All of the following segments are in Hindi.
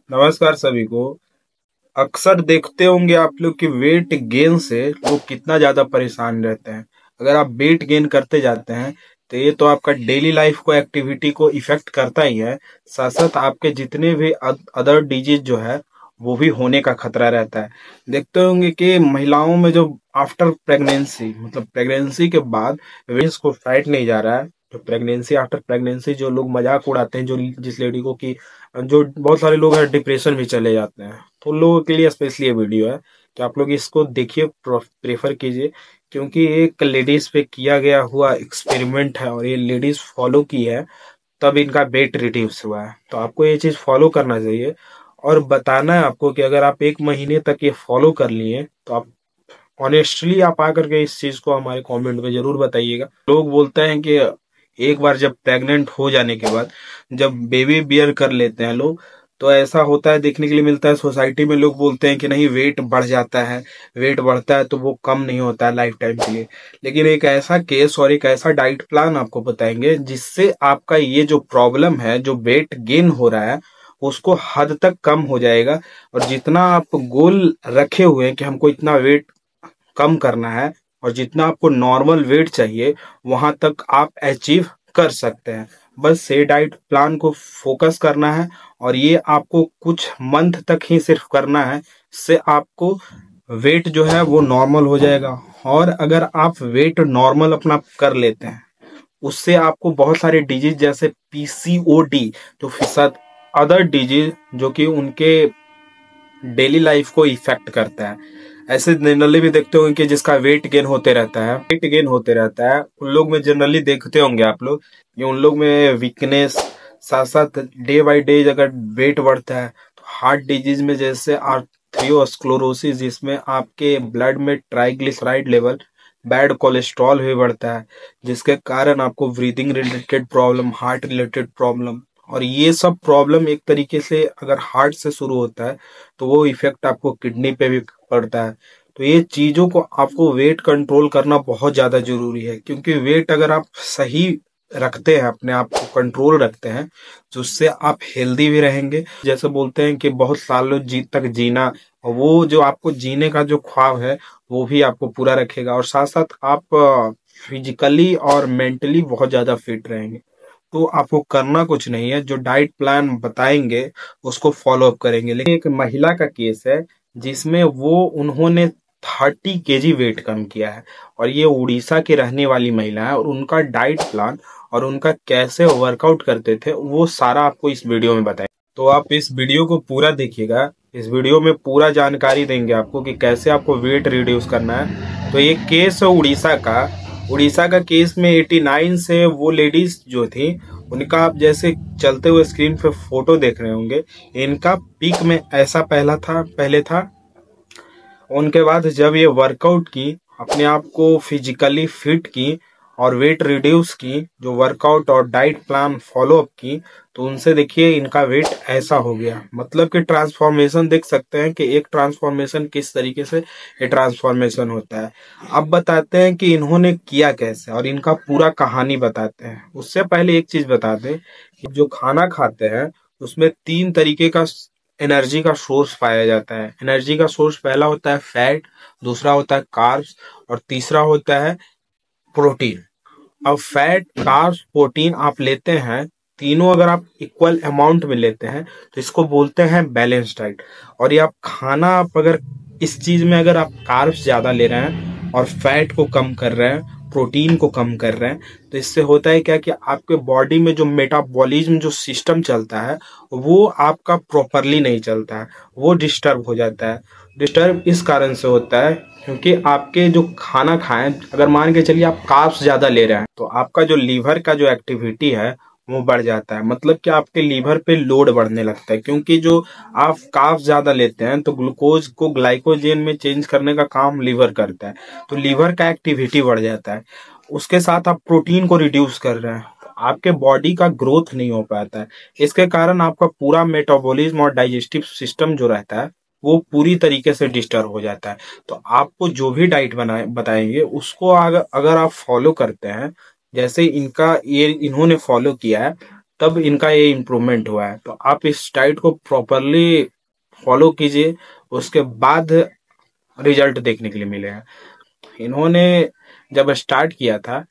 नमस्कार सभी को। अक्सर देखते होंगे आप लोग कि वेट गेन से लोग कितना ज्यादा परेशान रहते हैं। अगर आप वेट गेन करते जाते हैं तो ये तो आपका डेली लाइफ को एक्टिविटी को इफेक्ट करता ही है। साथ साथ आपके जितने भी अदर डिजीज जो है वो भी होने का खतरा रहता है। देखते होंगे कि महिलाओं में जो आफ्टर प्रेगनेंसी मतलब प्रेगनेंसी के बाद वेट्स को फाइट नहीं जा रहा है। जो प्रेगनेंसी आफ्टर प्रेगनेंसी जो लोग मजाक उड़ाते हैं, जो जिस लेडी को कि जो बहुत सारे लोग हैं डिप्रेशन भी चले जाते हैं, तो उन लोगों के लिए स्पेशली ये वीडियो है कि आप लोग इसको देखिए, प्रेफर कीजिए। क्योंकि एक लेडीज पे किया गया हुआ एक्सपेरिमेंट है और ये लेडीज फॉलो की है, तब इनका वेट रिड्यूस हुआ है। तो आपको ये चीज फॉलो करना चाहिए और बताना है आपको कि अगर आप एक महीने तक ये फॉलो कर लिए तो आप ऑनेस्टली आप आकर के इस चीज को हमारे कमेंट में जरूर बताइएगा। लोग बोलते हैं कि एक बार जब प्रेग्नेंट हो जाने के बाद जब बेबी बियर कर लेते हैं लोग, तो ऐसा होता है, देखने के लिए मिलता है सोसाइटी में। लोग बोलते हैं कि नहीं, वेट बढ़ जाता है, वेट बढ़ता है तो वो कम नहीं होता है लाइफ टाइम के लिए। लेकिन एक ऐसा केस और एक ऐसा डाइट प्लान आपको बताएंगे जिससे आपका ये जो प्रॉब्लम है, जो वेट गेन हो रहा है, उसको हद तक कम हो जाएगा। और जितना आप गोल रखे हुए हैं कि हमको इतना वेट कम करना है और जितना आपको नॉर्मल वेट चाहिए वहां तक आप अचीव कर सकते हैं। बस ये डाइट प्लान को फोकस करना है और ये आपको कुछ मंथ तक ही सिर्फ करना है। इससे आपको वेट जो है वो नॉर्मल हो जाएगा। और अगर आप वेट नॉर्मल अपना कर लेते हैं, उससे आपको बहुत सारे डिजीज जैसे पीसीओडी, जो फिसद अदर डिजीज जो कि उनके डेली लाइफ को इफेक्ट करता है। ऐसे जनरली भी देखते होंगे कि जिसका वेट गेन होते रहता है, वेट गेन होते रहता है, उन लोग में जनरली देखते होंगे आप लोग कि उन लोग में वीकनेस, साथ साथ डे बाय डे अगर वेट बढ़ता है तो हार्ट डिजीज में जैसे आर्थ्रियोस्क्लेरोसिस, जिसमें आपके ब्लड में ट्राइग्लिसराइड लेवल, बैड कोलेस्ट्रॉल भी बढ़ता है, जिसके कारण आपको breathing related problem, heart related problem, और ये सब प्रॉब्लम एक तरीके से अगर हार्ट से शुरू होता है तो वो इफेक्ट आपको किडनी पे भी पड़ता है। तो ये चीजों को आपको वेट कंट्रोल करना बहुत ज्यादा जरूरी है, क्योंकि वेट अगर आप सही रखते हैं, अपने आप को कंट्रोल रखते हैं, तो उससे आप हेल्दी भी रहेंगे। जैसे बोलते हैं कि बहुत सालों तक जीना, और वो जो आपको जीने का जो ख्वाब है वो भी आपको पूरा रखेगा। और साथ साथ आप फिजिकली और मेंटली बहुत ज्यादा फिट रहेंगे। तो आपको करना कुछ नहीं है, जो डाइट प्लान बताएंगे उसको फॉलो अप करेंगे। लेकिन एक महिला का केस है जिसमें वो उन्होंने 30 केजी वेट कम किया है, और ये उड़ीसा की रहने वाली महिला है। और उनका डाइट प्लान और उनका कैसे वर्कआउट करते थे वो सारा आपको इस वीडियो में बताएं। तो आप इस वीडियो को पूरा देखिएगा। इस वीडियो में पूरा जानकारी देंगे आपको कि कैसे आपको वेट रिड्यूस करना है। तो ये केस है उड़ीसा का। उड़ीसा का केस में 89 से वो लेडीज जो थी, उनका आप जैसे चलते हुए स्क्रीन पे फोटो देख रहे होंगे, इनका पीक में ऐसा पहले था। उनके बाद जब ये वर्कआउट की, अपने आप को फिजिकली फिट की और वेट रिड्यूस की, जो वर्कआउट और डाइट प्लान फॉलो अप की, तो उनसे देखिए इनका वेट ऐसा हो गया। मतलब कि ट्रांसफॉर्मेशन देख सकते हैं कि एक ट्रांसफॉर्मेशन किस तरीके से ये ट्रांसफॉर्मेशन होता है। अब बताते हैं कि इन्होंने किया कैसे और इनका पूरा कहानी बताते हैं। उससे पहले एक चीज बता दें कि जो खाना खाते हैं उसमें 3 तरीके का एनर्जी का सोर्स पाया जाता है। एनर्जी का सोर्स पहला होता है फैट, दूसरा होता है कार्ब्स, और तीसरा होता है प्रोटीन। अब फैट, कार्ब्स, प्रोटीन आप लेते हैं, तीनों अगर आप इक्वल अमाउंट में लेते हैं तो इसको बोलते हैं बैलेंस डाइट। और ये आप खाना, आप अगर इस चीज में अगर आप कार्ब्स ज्यादा ले रहे हैं और फैट को कम कर रहे हैं, प्रोटीन को कम कर रहे हैं, तो इससे होता है क्या कि आपके बॉडी में जो मेटाबॉलिज्म जो सिस्टम चलता है वो आपका प्रॉपरली नहीं चलता है, वो डिस्टर्ब हो जाता है। डिस्टर्ब इस कारण से होता है क्योंकि आपके जो खाना खाएं, अगर मान के चलिए आप कार्ब्स ज्यादा ले रहे हैं, तो आपका जो लीवर का जो एक्टिविटी है वो बढ़ जाता है। मतलब कि आपके लीवर पे लोड बढ़ने लगता है, क्योंकि जो आप कार्ब्स ज्यादा लेते हैं तो ग्लूकोज को ग्लाइकोजन में चेंज करने का काम लीवर करता है, तो लीवर का एक्टिविटी बढ़ जाता है। उसके साथ आप प्रोटीन को रिड्यूस कर रहे हैं, तो आपके बॉडी का ग्रोथ नहीं हो पाता है। इसके कारण आपका पूरा मेटाबॉलिज्म और डाइजेस्टिव सिस्टम जो रहता है वो पूरी तरीके से डिस्टर्ब हो जाता है। तो आपको जो भी डाइट बनाए बताएंगे उसको अगर आप फॉलो करते हैं, जैसे इनका ये इन्होंने फॉलो किया है, तब इनका ये इम्प्रूवमेंट हुआ है। तो आप इस डाइट को प्रॉपरली फॉलो कीजिए, उसके बाद रिजल्ट देखने के लिए मिलेगा। इन्होंने जब स्टार्ट किया था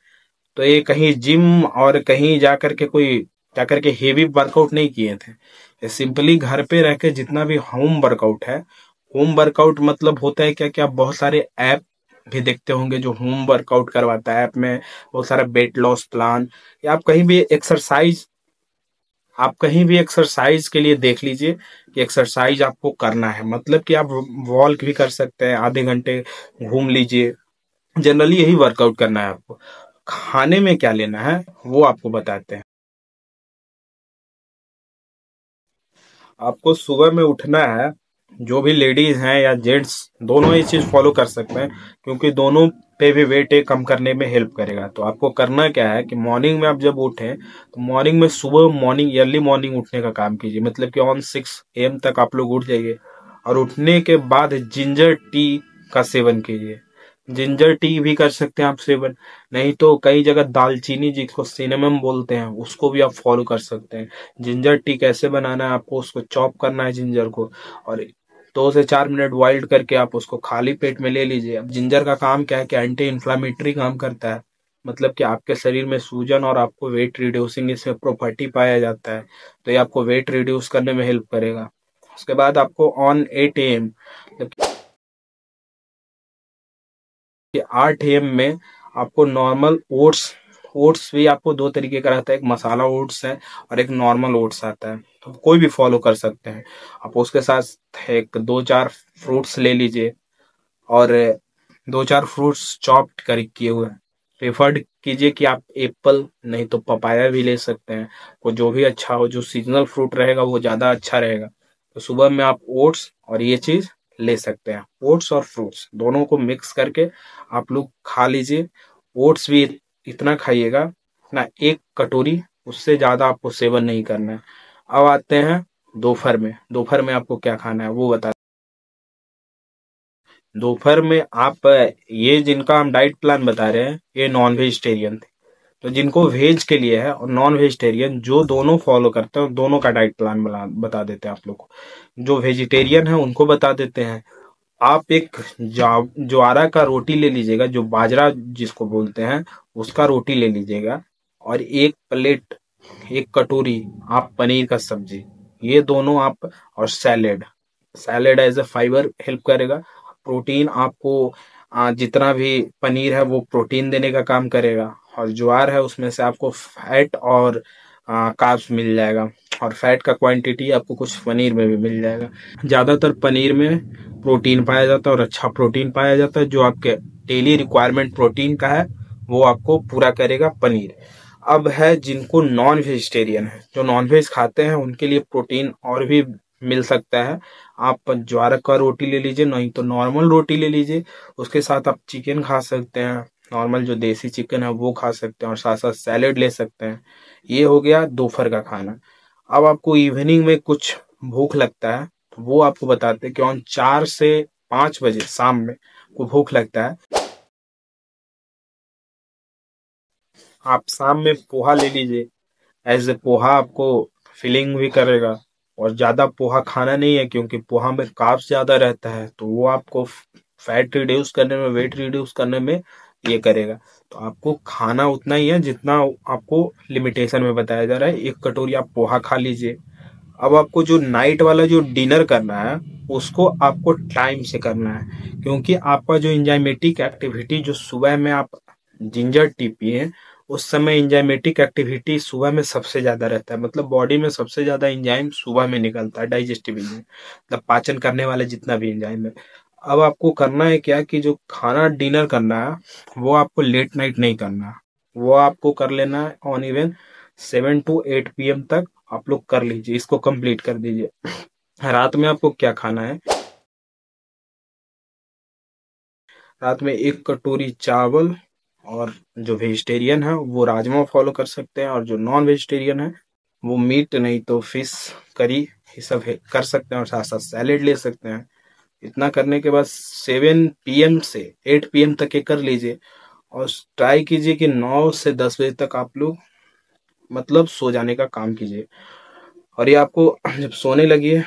तो ये कहीं जिम और कहीं जाकर के हेवी वर्कआउट नहीं किए थे। ये सिंपली घर पे रह के जितना भी होम वर्कआउट है, होम वर्कआउट मतलब होता है क्या कि आप बहुत सारे ऐप भी देखते होंगे जो होम वर्कआउट करवाता है। ऐप में बहुत सारा वेट लॉस प्लान, या आप कहीं भी एक्सरसाइज के लिए देख लीजिए कि एक्सरसाइज आपको करना है, मतलब कि आप वॉक भी कर सकते हैं, आधे घंटे घूम लीजिए। जनरली यही वर्कआउट करना है आपको। खाने में क्या लेना है वो आपको बताते हैं। आपको सुबह में उठना है, जो भी लेडीज हैं या जेंट्स, दोनों ये चीज फॉलो कर सकते हैं, क्योंकि दोनों पे भी वेट कम करने में हेल्प करेगा। तो आपको करना क्या है कि मॉर्निंग में आप जब उठें तो मॉर्निंग में सुबह मॉर्निंग अर्ली मॉर्निंग उठने का काम कीजिए, मतलब कि ऑन 6 AM तक आप लोग उठ जाइए। और उठने के बाद जिंजर टी का सेवन कीजिए। जिंजर टी भी कर सकते हैं आप सेवन, नहीं तो कई जगह दालचीनी जिसको सिनेमम बोलते हैं उसको भी आप फॉलो कर सकते हैं। जिंजर टी कैसे बनाना है, आपको उसको चॉप करना है जिंजर को, और 2 से 4 मिनट बॉइल्ड करके आप उसको खाली पेट में ले लीजिए। अब जिंजर का काम क्या है कि एंटी इन्फ्लामेटरी काम करता है, मतलब कि आपके शरीर में सूजन और आपको वेट रिड्यूसिंग इसमें प्रॉपर्टी पाया जाता है। तो ये आपको वेट रिड्यूस करने में हेल्प करेगा। उसके बाद आपको ऑन 8 AM, कि 8 AM में आपको नॉर्मल ओट्स, ओट्स भी आपको दो तरीके का रहता है, एक मसाला ओट्स है और एक नॉर्मल ओट्स आता है, तो कोई भी फॉलो कर सकते हैं आप। उसके साथ एक 2-4 फ्रूट्स ले लीजिए, और 2-4 फ्रूट्स चॉप्ड कर किए हुए प्रेफर्ड कीजिए कि आप एप्पल नहीं तो पपाया भी ले सकते हैं। वो जो भी अच्छा हो, जो सीजनल फ्रूट रहेगा वो ज़्यादा अच्छा रहेगा। तो सुबह में आप ओट्स और ये चीज़ ले सकते हैं। ओट्स और फ्रूट्स दोनों को मिक्स करके आप लोग खा लीजिए। ओट्स भी इतना खाइएगा ना, 1 कटोरी, उससे ज़्यादा आपको सेवन नहीं करना है। अब आते हैं दोपहर में। दोपहर में आपको क्या खाना है वो बता। दोपहर में आप ये जिनका हम डाइट प्लान बता रहे हैं ये नॉन वेजिटेरियन थे, तो जिनको वेज के लिए है और नॉन वेजिटेरियन जो दोनों फॉलो करते हैं दोनों का डाइट प्लान बता देते हैं आप लोग को। जो वेजिटेरियन है उनको बता देते हैं। आप एक ज्वारा का रोटी ले लीजिएगा, जो बाजरा जिसको बोलते हैं उसका रोटी ले लीजिएगा, और 1 कटोरी आप पनीर का सब्जी, ये दोनों आप, और salad. Salad as a fibre help करेगा। प्रोटीन आपको जितना भी पनीर है वो प्रोटीन देने का काम करेगा, और ज्वार है उसमें से आपको फैट और कार्ब्स मिल जाएगा, और फैट का क्वांटिटी आपको कुछ पनीर में भी मिल जाएगा। ज्यादातर पनीर में प्रोटीन पाया जाता है, और अच्छा प्रोटीन पाया जाता है, जो आपके डेली रिक्वायरमेंट प्रोटीन का है वो आपको पूरा करेगा पनीर। अब है जिनको नॉन वेजिटेरियन है, जो नॉन वेज खाते हैं उनके लिए प्रोटीन और भी मिल सकता है। आप ज्वार का रोटी ले लीजिए, नहीं तो नॉर्मल रोटी ले लीजिए। उसके साथ आप चिकन खा सकते हैं, नॉर्मल जो देसी चिकन है वो खा सकते हैं, और साथ साथ सैलेड ले सकते हैं। ये हो गया दोपहर का खाना। अब आपको इवनिंग में कुछ भूख लगता है तो वो आपको बताते हैं कि ऑन 4 से 5 बजे शाम में को भूख लगता है, आप शाम में पोहा ले लीजिए। एज ए पोहा आपको फिलिंग भी करेगा, और ज्यादा पोहा खाना नहीं है क्योंकि पोहा में कार्ब्स ज्यादा रहता है, तो वो आपको फैट रिड्यूस करने में, वेट रिड्यूस करने में ये करेगा। तो आपको खाना उतना ही है जितना आपको लिमिटेशन में बताया जा रहा है। 1 कटोरी आप पोहा खा लीजिए। अब आपको जो नाइट वाला जो डिनर करना है उसको आपको टाइम से करना है, क्योंकि आपका जो इंजाइमेटिक एक्टिविटी जो सुबह में आप जिंजर टी पिए, उस समय इंजाइमेटिक एक्टिविटी सुबह में सबसे ज्यादा रहता है, मतलब बॉडी में सबसे ज्यादा इंजाइम सुबह में निकलता है, डाइजेस्टिव इंजाइम, मतलब पाचन करने वाले जितना भी इंजाइम है। अब आपको करना है क्या कि जो खाना डिनर करना है वो आपको लेट नाइट नहीं करना है, वो आपको कर लेना है ऑन इवन 7 to 8 PM तक आप लोग कर लीजिए, इसको कंप्लीट कर दीजिए। रात में आपको क्या खाना है, रात में 1 कटोरी चावल, और जो वेजिटेरियन है वो राजमा फॉलो कर सकते हैं, और जो नॉन वेजिटेरियन है वो मीट नहीं तो फिश करी ये सब कर सकते हैं, और साथ साथ सैलेड ले सकते हैं। इतना करने के बाद 7 PM से 8 PM तक ये कर लीजिए, और ट्राई कीजिए कि 9 से 10 बजे तक आप लोग मतलब सो जाने का काम कीजिए। और ये आपको जब सोने लगिए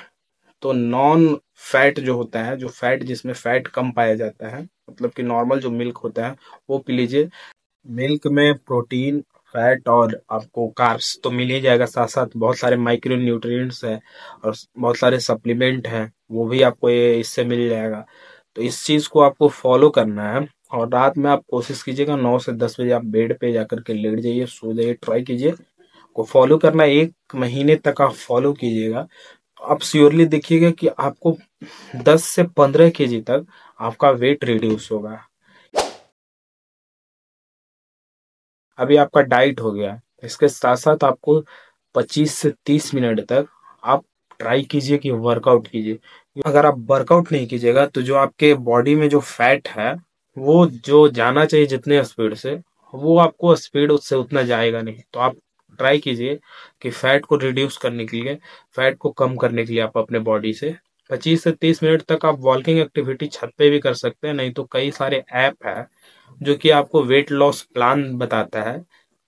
तो नॉन फैट जो होता है, जो फैट जिसमें फैट कम पाया जाता है, मतलब कि नॉर्मल जो मिल्क होता है वो पी लीजिए। मिल्क में प्रोटीन, फैट और आपको कार्ब्स तो मिल ही जाएगा, साथ साथ बहुत सारे माइक्रो न्यूट्रिएंट्स है और बहुत सारे सप्लीमेंट हैं, वो भी आपको ये इससे मिल जाएगा। तो इस चीज को आपको फॉलो करना है। और रात में आप कोशिश कीजिएगा 9 से 10 बजे आप बेड पे जाकर के लेट जाइए, सो जाइए, ट्राई कीजिए को फॉलो करना। 1 महीने तक आप फॉलो कीजिएगा तो आप श्योरली देखिएगा कि आपको 10 से 15 केजी तक आपका वेट रिड्यूस होगा। अभी आपका डाइट हो गया, इसके साथ साथ आपको 25 से 30 मिनट तक आप ट्राई कीजिए कि वर्कआउट कीजिए। अगर आप वर्कआउट नहीं कीजिएगा तो जो आपके बॉडी में जो फैट है वो जो जाना चाहिए जितने स्पीड से, वो आपको स्पीड उससे उतना जाएगा नहीं। तो आप ट्राई कीजिए कि फैट को रिड्यूस करने के लिए, फैट को कम करने के लिए आप अपने बॉडी से 25 से 30 मिनट तक आप वॉकिंग एक्टिविटी छत पे भी कर सकते हैं, नहीं तो कई सारे ऐप है जो कि आपको वेट लॉस प्लान बताता है।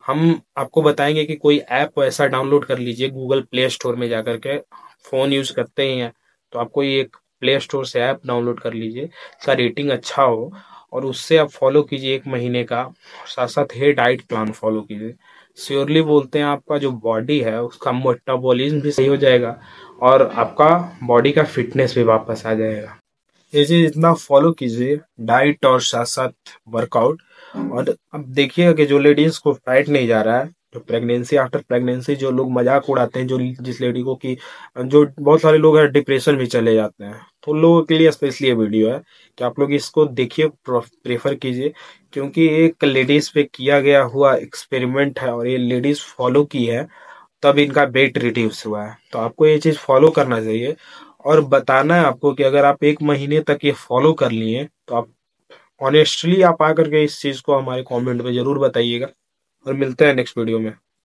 हम आपको बताएंगे कि कोई ऐप ऐसा डाउनलोड कर लीजिए गूगल प्ले स्टोर में जाकर के, फोन यूज करते ही हैं तो आपको ये एक प्ले स्टोर से ऐप डाउनलोड कर लीजिए, इसका रेटिंग अच्छा हो और उससे आप फॉलो कीजिए 1 महीने का, साथ साथ हे डाइट प्लान फॉलो कीजिए। श्योरली बोलते हैं आपका जो बॉडी है उसका मेटाबॉलिज्म भी सही हो जाएगा और आपका बॉडी का फिटनेस भी वापस आ जाएगा। ये चीज इतना फॉलो कीजिए, डाइट और साथ साथ वर्कआउट। और अब देखिएगा कि जो लेडीज को फैट नहीं जा रहा है, जो प्रेगनेंसी आफ्टर प्रेगनेंसी जो लोग मजाक उड़ाते हैं, जो जिस लेडी को कि जो बहुत सारे लोग हैं डिप्रेशन भी चले जाते हैं, तो उन लोगों के लिए स्पेशली ये वीडियो है कि आप लोग इसको देखिए, प्रेफर कीजिए। क्योंकि एक लेडीज पे किया गया हुआ एक्सपेरिमेंट है और ये लेडीज फॉलो की है, तब इनका वेट रिड्यूस हुआ है। तो आपको ये चीज फॉलो करना चाहिए और बताना है आपको कि अगर आप 1 महीने तक ये फॉलो कर लिए तो आप ऑनेस्टली आप आकर के इस चीज को हमारे कमेंट में जरूर बताइएगा। और मिलते हैं नेक्स्ट वीडियो में।